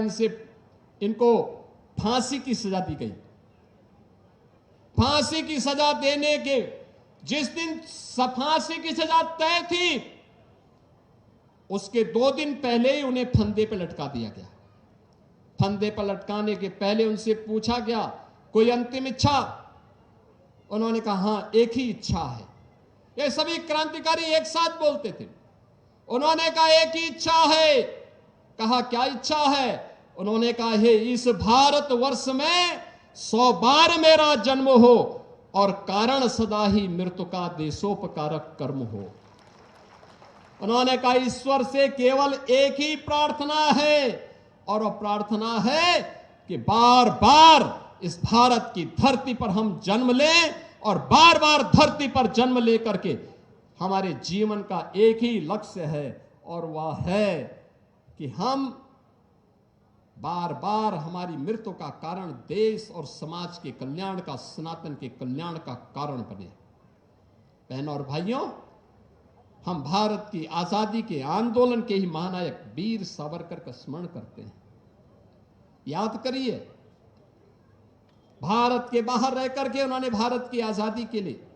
इनको फांसी की सजा दी गई। फांसी की सजा देने के जिस दिन फांसी की सजा तय थी, उसके 2 दिन पहले ही उन्हें फंदे पर लटका दिया गया। फंदे पर लटकाने के पहले उनसे पूछा गया, कोई अंतिम इच्छा? उन्होंने कहा हां, एक ही इच्छा है। ये सभी क्रांतिकारी एक साथ बोलते थे। उन्होंने कहा एक ही इच्छा है। कहा क्या इच्छा है? उन्होंने कहा है इस भारत वर्ष में 100 बार मेरा जन्म हो और कारण सदा ही मृत्यु का देशोपकारक कर्म हो। उन्होंने कहा ईश्वर से केवल एक ही प्रार्थना है और वह प्रार्थना है कि बार बार इस भारत की धरती पर हम जन्म लें और बार बार धरती पर जन्म लेकर के हमारे जीवन का एक ही लक्ष्य है और वह है कि हम बार बार हमारी मृत्यु का कारण देश और समाज के कल्याण का, सनातन के कल्याण का कारण बने। बहनों और भाइयों, हम भारत की आजादी के आंदोलन के ही महानायक वीर सावरकर का स्मरण करते हैं। याद करिए, भारत के बाहर रह करके उन्होंने भारत की आजादी के लिए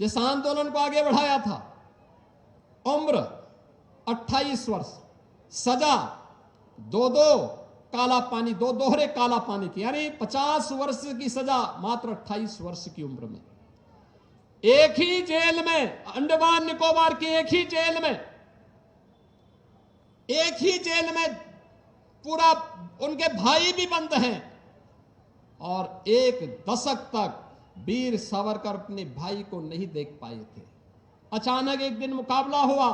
जिस आंदोलन को आगे बढ़ाया था, उम्र 28 वर्ष, सजा दो काला पानी, दो दोहरे काला पानी की, यानी 50 वर्ष की सजा मात्र 28 वर्ष की उम्र में। एक ही जेल में, अंडमान निकोबार की एक ही जेल में पूरा उनके भाई भी बंद हैं, और एक दशक तक वीर सावरकर अपने भाई को नहीं देख पाए थे। अचानक एक दिन मुकाबला हुआ,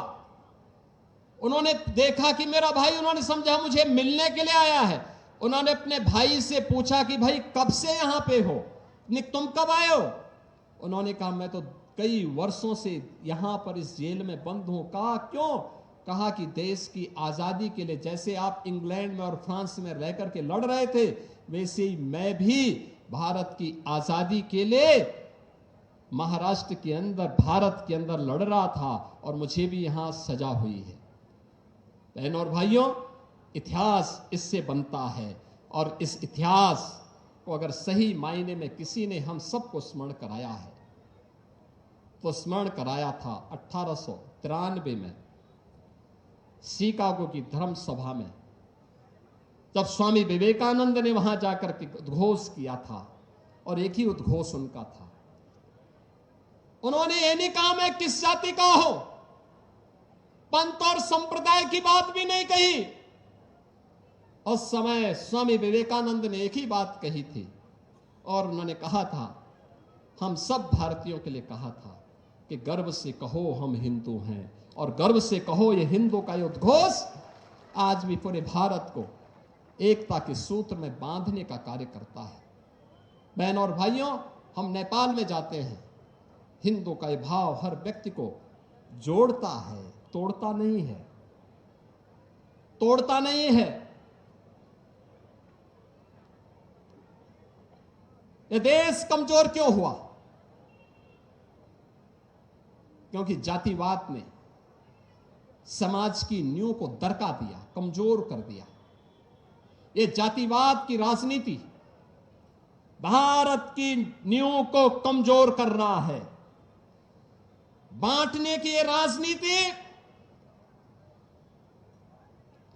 उन्होंने देखा कि मेरा भाई, उन्होंने समझा मुझे मिलने के लिए आया है। उन्होंने अपने भाई से पूछा कि भाई कब से यहां पे हो, तुम कब आए हो? उन्होंने कहा मैं तो कई वर्षों से यहां पर इस जेल में बंद हूं। कहा क्यों? कहा कि देश की आजादी के लिए, जैसे आप इंग्लैंड में और फ्रांस में रह करके लड़ रहे थे, वैसे ही मैं भी भारत की आजादी के लिए महाराष्ट्र के अंदर, भारत के अंदर लड़ रहा था, और मुझे भी यहां सजा हुई है। बहनों और भाइयों, इतिहास इससे बनता है, और इस इतिहास को अगर सही मायने में किसी ने हम सबको स्मरण कराया है, तो स्मरण कराया था 1893 में शिकागो की धर्म सभा में, जब स्वामी विवेकानंद ने वहां जाकर के उद्घोष किया था, और एक ही उद्घोष उनका था। उन्होंने ये नहीं कहा मैं किस जाति का हूं, पंथ और संप्रदाय की बात भी नहीं कही। उस समय स्वामी विवेकानंद ने एक ही बात कही थी, और उन्होंने कहा था, हम सब भारतीयों के लिए कहा था कि गर्व से कहो हम हिंदू हैं, और गर्व से कहो ये हिंदू का ये उद्घोष आज भी पूरे भारत को एकता के सूत्र में बांधने का कार्य करता है। बहनों और भाइयों, हम नेपाल में जाते हैं, हिंदू का ये भाव हर व्यक्ति को जोड़ता है, तोड़ता नहीं है, तोड़ता नहीं है। ये देश कमजोर क्यों हुआ? क्योंकि जातिवाद ने समाज की नींव को दरका दिया, कमजोर कर दिया। ये जातिवाद की राजनीति भारत की नींव को कमजोर कर रहा है। बांटने की ये राजनीति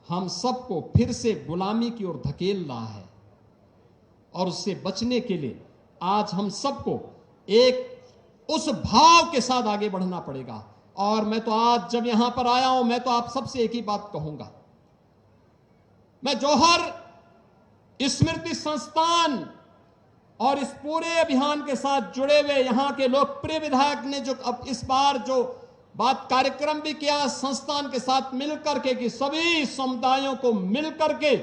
हम सबको फिर से गुलामी की ओर धकेल रहा है, और उससे बचने के लिए आज हम सबको एक उस भाव के साथ आगे बढ़ना पड़ेगा। और मैं तो आज जब यहां पर आया हूं, मैं तो आप सबसे एक ही बात कहूंगा, मैं जौहर स्मृति संस्थान और इस पूरे अभियान के साथ जुड़े हुए यहां के लोकप्रिय विधायक ने जो अब इस बार जो बात कार्यक्रम भी किया संस्थान के साथ मिलकर के, कि सभी समुदायों को मिलकर के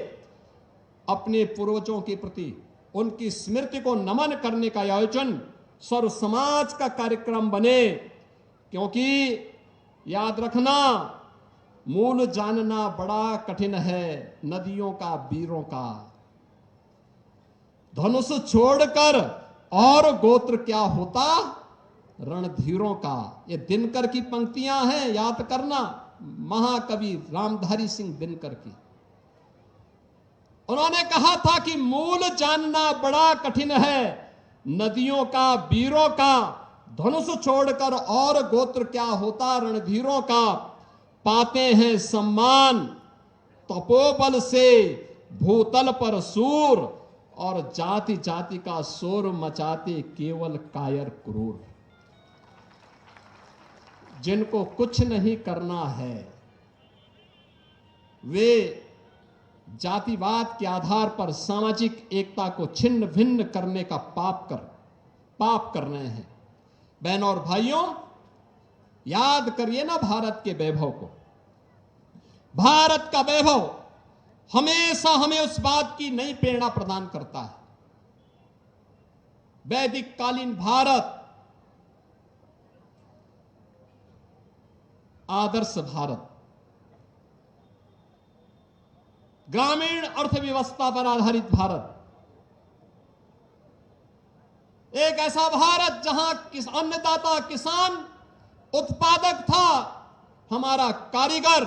अपने पूर्वजों के प्रति उनकी स्मृति को नमन करने का आयोजन सर्व समाज का कार्यक्रम बने। क्योंकि याद रखना, मूल जानना बड़ा कठिन है नदियों का, वीरों का। धनुष छोड़कर और गोत्र क्या होता रणधीरों का। ये दिनकर की पंक्तियां हैं, याद करना, महाकवि रामधारी सिंह दिनकर की। उन्होंने कहा था कि मूल जानना बड़ा कठिन है नदियों का, वीरों का, धनुष छोड़कर और गोत्र क्या होता रणधीरों का। पाते हैं सम्मान तपोबल से भूतल पर सूर, और जाति जाति का शोर मचाते केवल कायर क्रूर। जिनको कुछ नहीं करना है वे जातिवाद के आधार पर सामाजिक एकता को छिन्न भिन्न करने का पाप कर रहे हैं। बहनों और भाइयों, याद करिए ना भारत के वैभव को। भारत का वैभव हमेशा हमें उस बात की नई प्रेरणा प्रदान करता है। वैदिक कालीन भारत आदर्श भारत, ग्रामीण अर्थव्यवस्था पर आधारित भारत, एक ऐसा भारत जहां अन्नदाता किसान उत्पादक था, हमारा कारीगर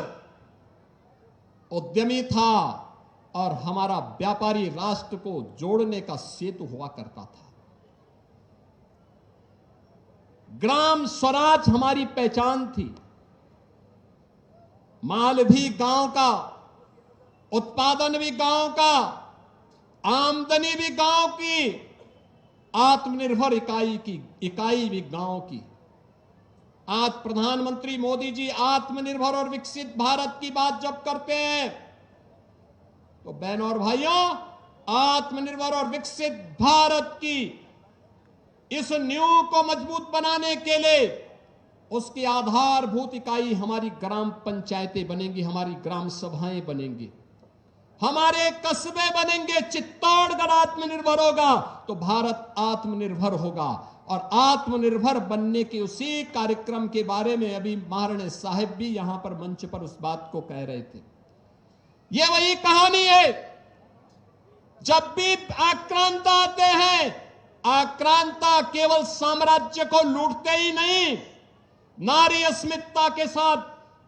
उद्यमी था और हमारा व्यापारी राष्ट्र को जोड़ने का सेतु हुआ करता था। ग्राम स्वराज हमारी पहचान थी। माल भी गांव का, उत्पादन भी गांव का, आमदनी भी गांव की, आत्मनिर्भर इकाई भी गांव की। आज प्रधानमंत्री मोदी जी आत्मनिर्भर और विकसित भारत की बात जब करते हैं तो बहनों और भाइयों, आत्मनिर्भर और विकसित भारत की इस नींव को मजबूत बनाने के लिए उसकी आधारभूत इकाई हमारी ग्राम पंचायतें बनेंगी, हमारी ग्राम सभाएं बनेंगी, हमारे कस्बे बनेंगे। चित्तौड़गढ़ आत्मनिर्भर होगा तो भारत आत्मनिर्भर होगा। और आत्मनिर्भर बनने के उसी कार्यक्रम के बारे में अभी महाराणी साहब भी यहां पर मंच पर उस बात को कह रहे थे। यह वही कहानी है। जब भी आक्रांता आते हैं, आक्रांता केवल साम्राज्य को लूटते ही नहीं, नारी अस्मिता के साथ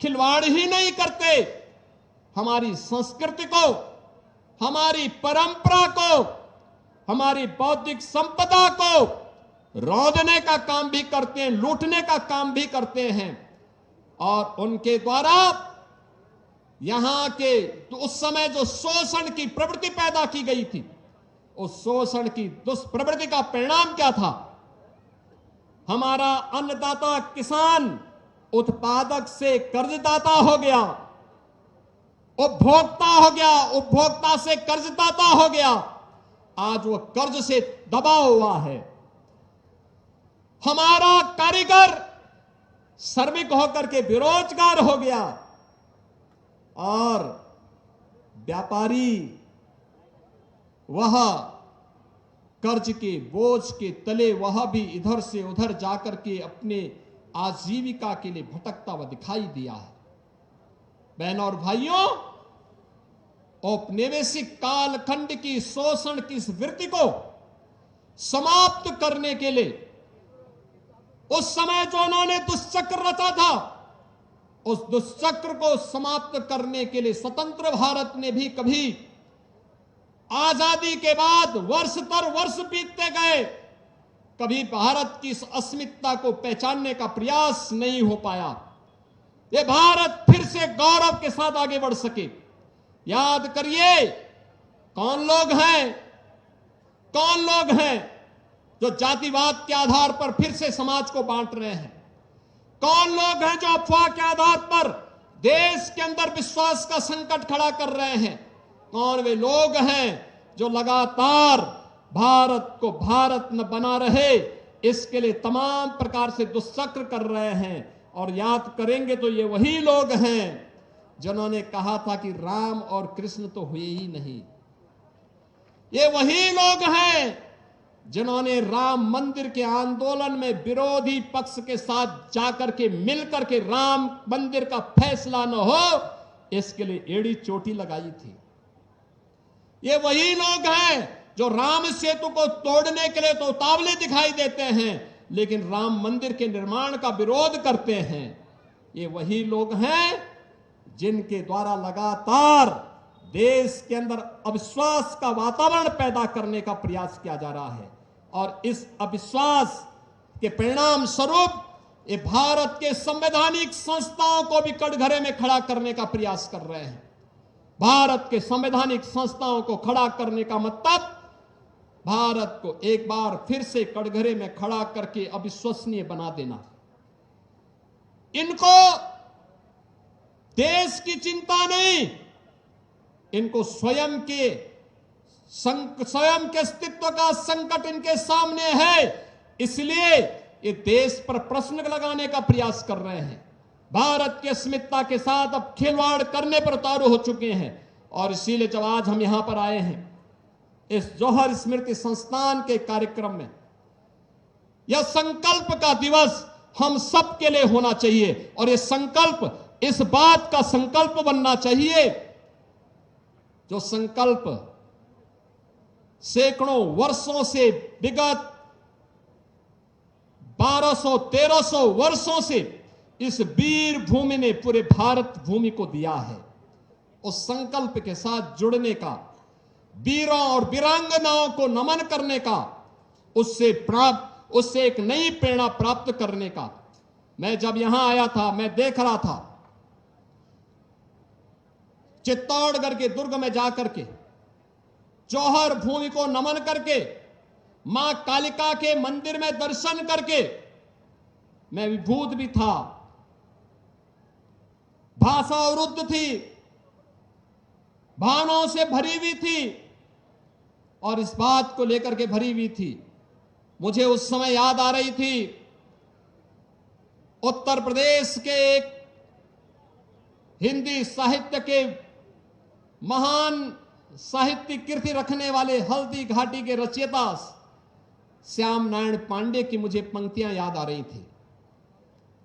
खिलवाड़ ही नहीं करते, हमारी संस्कृति को, हमारी परंपरा को, हमारी बौद्धिक संपदा को रौंदने का काम भी करते हैं, लूटने का काम भी करते हैं। और उनके द्वारा यहां के तो उस समय जो शोषण की प्रवृत्ति पैदा की गई थी, उस शोषण की दुष्प्रवृत्ति का परिणाम क्या था? हमारा अन्नदाता किसान उत्पादक से कर्जदाता हो गया, उपभोक्ता हो गया, उपभोक्ता से कर्जदाता हो गया। आज वो कर्ज से दबा हुआ है। हमारा कारीगर श्रमिक होकर के बेरोजगार हो गया और व्यापारी वह कर्ज के बोझ के तले वह भी इधर से उधर जाकर के अपने आजीविका के लिए भटकता हुआ दिखाई दिया है। बहनों और भाइयों, औपनिवेशिक कालखंड की शोषण की इस वृत्ति को समाप्त करने के लिए उस समय जो उन्होंने दुष्चक्र रचा था, उस दुष्चक्र को समाप्त करने के लिए स्वतंत्र भारत ने भी कभी आजादी के बाद वर्ष दर वर्ष बीतते गए, कभी भारत की इस अस्मिता को पहचानने का प्रयास नहीं हो पाया। ये भारत फिर से गौरव के साथ आगे बढ़ सके। याद करिए, कौन लोग हैं जो जातिवाद के आधार पर फिर से समाज को बांट रहे हैं? कौन लोग हैं जो अफवाह के आधार पर देश के अंदर विश्वास का संकट खड़ा कर रहे हैं? कौन वे लोग हैं जो लगातार भारत को भारत न बना रहे, इसके लिए तमाम प्रकार से दुष्चक्र कर रहे हैं? और याद करेंगे तो ये वही लोग हैं जिन्होंने कहा था कि राम और कृष्ण तो हुए ही नहीं। ये वही लोग हैं जिन्होंने राम मंदिर के आंदोलन में विरोधी पक्ष के साथ जाकर के मिलकर के राम मंदिर का फैसला न हो, इसके लिए एड़ी चोटी लगाई थी। ये वही लोग हैं जो राम सेतु को तोड़ने के लिए तो उतावले दिखाई देते हैं, लेकिन राम मंदिर के निर्माण का विरोध करते हैं। ये वही लोग हैं जिनके द्वारा लगातार देश के अंदर अविश्वास का वातावरण पैदा करने का प्रयास किया जा रहा है। और इस अविश्वास के परिणाम स्वरूप ये भारत के संवैधानिक संस्थाओं को भी कटघरे में खड़ा करने का प्रयास कर रहे हैं। भारत के संवैधानिक संस्थाओं को खड़ा करने का मतलब भारत को एक बार फिर से कटघरे में खड़ा करके अविश्वसनीय बना देना। इनको देश की चिंता नहीं, इनको स्वयं के अस्तित्व का संकट इनके सामने है, इसलिए ये देश पर प्रश्न लगाने का प्रयास कर रहे हैं। भारत की अस्मिता के साथ अब खिलवाड़ करने पर उतारू हो चुके हैं। और इसीलिए जब आज हम यहां पर आए हैं इस जौहर स्मृति संस्थान के कार्यक्रम में, यह संकल्प का दिवस हम सब के लिए होना चाहिए। और यह संकल्प इस बात का संकल्प बनना चाहिए जो संकल्प सैकड़ों वर्षों से, विगत 1200-1300 वर्षों से इस वीर भूमि ने पूरे भारत भूमि को दिया है। उस संकल्प के साथ जुड़ने का, वीरों और वीरांगनाओं को नमन करने का, उससे एक नई प्रेरणा प्राप्त करने का। मैं जब यहां आया था, मैं देख रहा था चित्तौड़गढ़ के दुर्ग में जाकर के, जौहर भूमि को नमन करके, मां कालिका के मंदिर में दर्शन करके मैं विभूत भी था। भाषा अवरुद्ध थी, भावनाओं से भरी हुई थी और इस बात को लेकर के भरी हुई थी। मुझे उस समय याद आ रही थी उत्तर प्रदेश के एक हिंदी साहित्य के महान साहित्यिक कीर्ति रखने वाले हल्दी घाटी के रचयिता श्याम नारायण पांडे की मुझे पंक्तियां याद आ रही थी।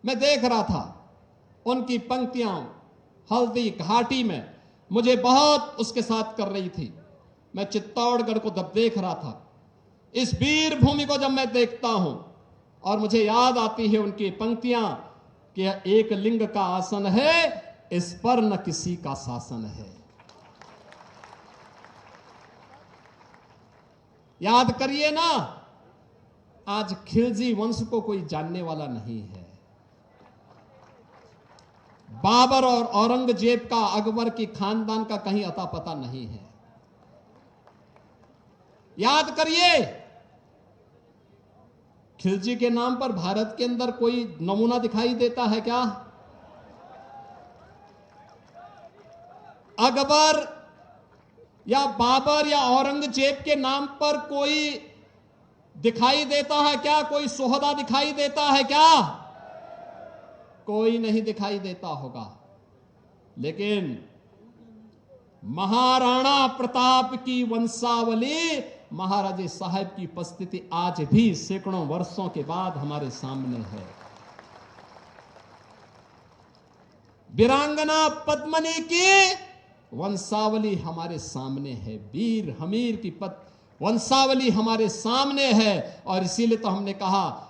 मैं देख रहा था उनकी पंक्तियां हल्दी घाटी में, मुझे बहुत उसके साथ कर रही थी। मैं चित्तौड़गढ़ को जब देख रहा था, इस वीर भूमि को जब मैं देखता हूं और मुझे याद आती है उनकी पंक्तियां कि एक लिंग का आसन है, इस पर न किसी का शासन है। याद करिए ना, आज खिलजी वंश को कोई जानने वाला नहीं है। बाबर और औरंगजेब का, अकबर की खानदान का कहीं अता पता नहीं है। याद करिए, खिलजी के नाम पर भारत के अंदर कोई नमूना दिखाई देता है क्या? अकबर या बाबर या औरंगजेब के नाम पर कोई दिखाई देता है क्या? कोई सोहदा दिखाई देता है क्या? कोई नहीं दिखाई देता होगा। लेकिन महाराणा प्रताप की वंशावली, महाराजे साहब की उपस्थिति आज भी सैकड़ों वर्षों के बाद हमारे सामने है। वीरांगना पद्मनी की वंशावली हमारे सामने है, वीर हमीर की वंशावली हमारे सामने है। और इसीलिए तो हमने कहा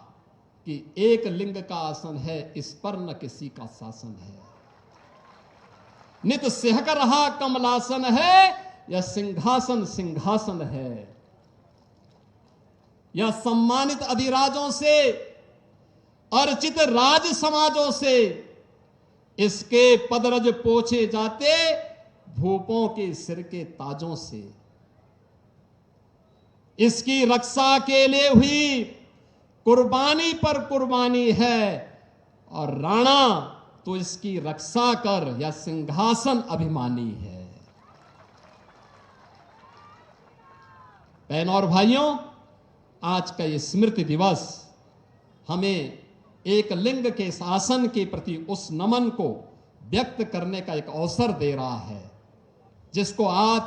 कि एक लिंग का आसन है, इस पर न किसी का शासन है। नित सिहक रहा कमलासन है, यह सिंहासन सिंहासन है। यह सम्मानित अधिराजों से, अर्चित राज समाजों से इसके पदरज पोछे जाते, भूपों के सिर के ताजों से। इसकी रक्षा के लिए हुई कुर्बानी पर कुर्बानी है, और राणा तो इसकी रक्षा कर, यह सिंहासन अभिमानी है। बहनों और भाइयों, आज का ये स्मृति दिवस हमें एक लिंग के शासन के प्रति उस नमन को व्यक्त करने का एक अवसर दे रहा है, जिसको आज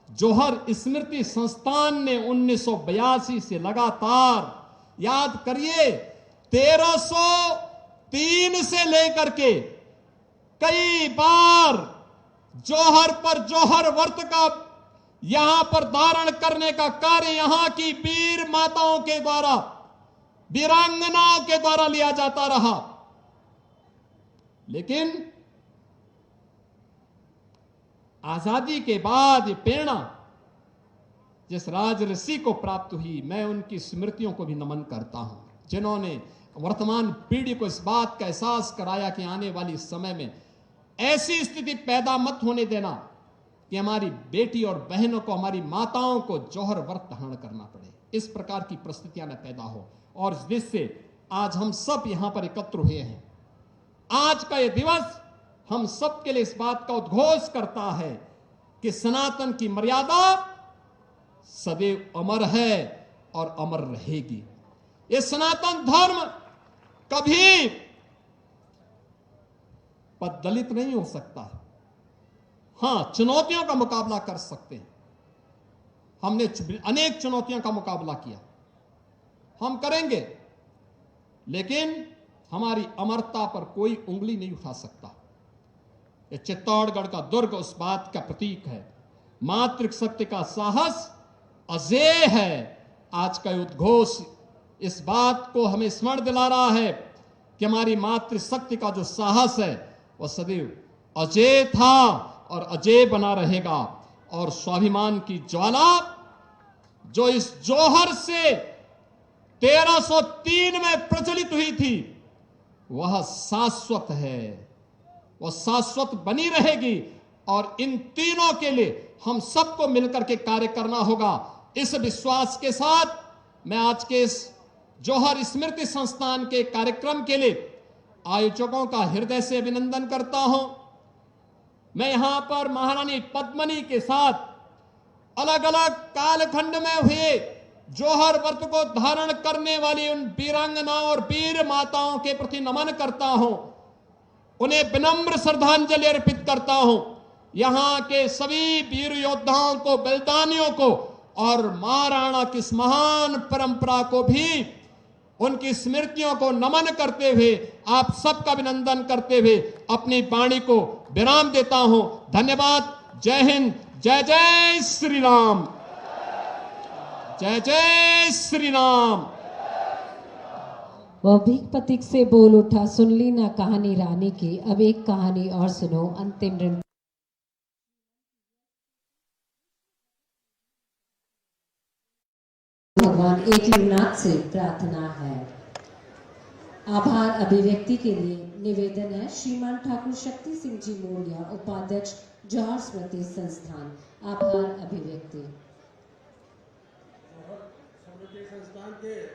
जौहर स्मृति संस्थान ने 1982 से लगातार, याद करिए, 1303 से लेकर के कई बार जौहर पर जौहर व्रत का यहां पर धारण करने का कार्य यहां की वीर माताओं के द्वारा, वीरांगनाओं के द्वारा लिया जाता रहा। लेकिन आजादी के बाद ये प्रेरणा जिस राज ऋषि को प्राप्त हुई, मैं उनकी स्मृतियों को भी नमन करता हूं, जिन्होंने वर्तमान पीढ़ी को इस बात का एहसास कराया कि आने वाली समय में ऐसी स्थिति पैदा मत होने देना कि हमारी बेटी और बहनों को, हमारी माताओं को जौहर व्रत धारण करना पड़े। इस प्रकार की परिस्थितियां न पैदा हो, और जिससे आज हम सब यहां पर एकत्र हुए हैं। आज का यह दिवस हम सबके लिए इस बात का उद्घोष करता है कि सनातन की मर्यादा सदैव अमर है और अमर रहेगी। ये सनातन धर्म कभी पददलित नहीं हो सकता। हां, चुनौतियों का मुकाबला कर सकते हैं। हमने अनेक चुनौतियों का मुकाबला किया, हम करेंगे, लेकिन हमारी अमरता पर कोई उंगली नहीं उठा सकता। ये चित्तौड़गढ़ का दुर्ग उस बात का प्रतीक है। मातृशक्ति का साहस अजेय है। आज का उद्घोष इस बात को हमें स्मरण दिला रहा है कि हमारी मातृशक्ति का जो साहस है वह सदैव अजेय था और अजेय बना रहेगा। और स्वाभिमान की ज्वाला जो इस जौहर से 1303 में प्रज्वलित हुई थी वह शाश्वत है, वह शाश्वत बनी रहेगी। और इन तीनों के लिए हम सबको मिलकर के कार्य करना होगा। इस विश्वास के साथ मैं आज के इस जौहर स्मृति संस्थान के कार्यक्रम के लिए आयोजकों का हृदय से अभिनंदन करता हूं। मैं यहां पर महारानी पद्मिनी के साथ अलग अलग कालखंड में हुए जौहर व्रत को धारण करने वाली उन वीरांगनाओं और वीर माताओं के प्रति नमन करता हूं, उन्हें विनम्र श्रद्धांजलि अर्पित करता हूं। यहां के सभी वीर योद्धाओं को, बलिदानियों को और महाराणा की इस महान परंपरा को भी उनकी स्मृतियों को नमन करते हुए आप सबका अभिनंदन करते हुए अपनी वाणी को विराम देता हूं। धन्यवाद। जय हिंद। जय जय श्री राम। जय जय श्री राम। वह भीख से बोल उठा, सुन ली ना कहानी रानी की। अब एक कहानी और सुनो, अंतिम ऋण। भगवान एकनाथ से प्रार्थना है। आभार अभिव्यक्ति के लिए निवेदन है श्रीमान ठाकुर शक्ति सिंह जी मोरिया, उपाध्यक्ष जौहर स्मृति संस्थान। आभार अभिव्यक्ति। स्मृति संस्थान के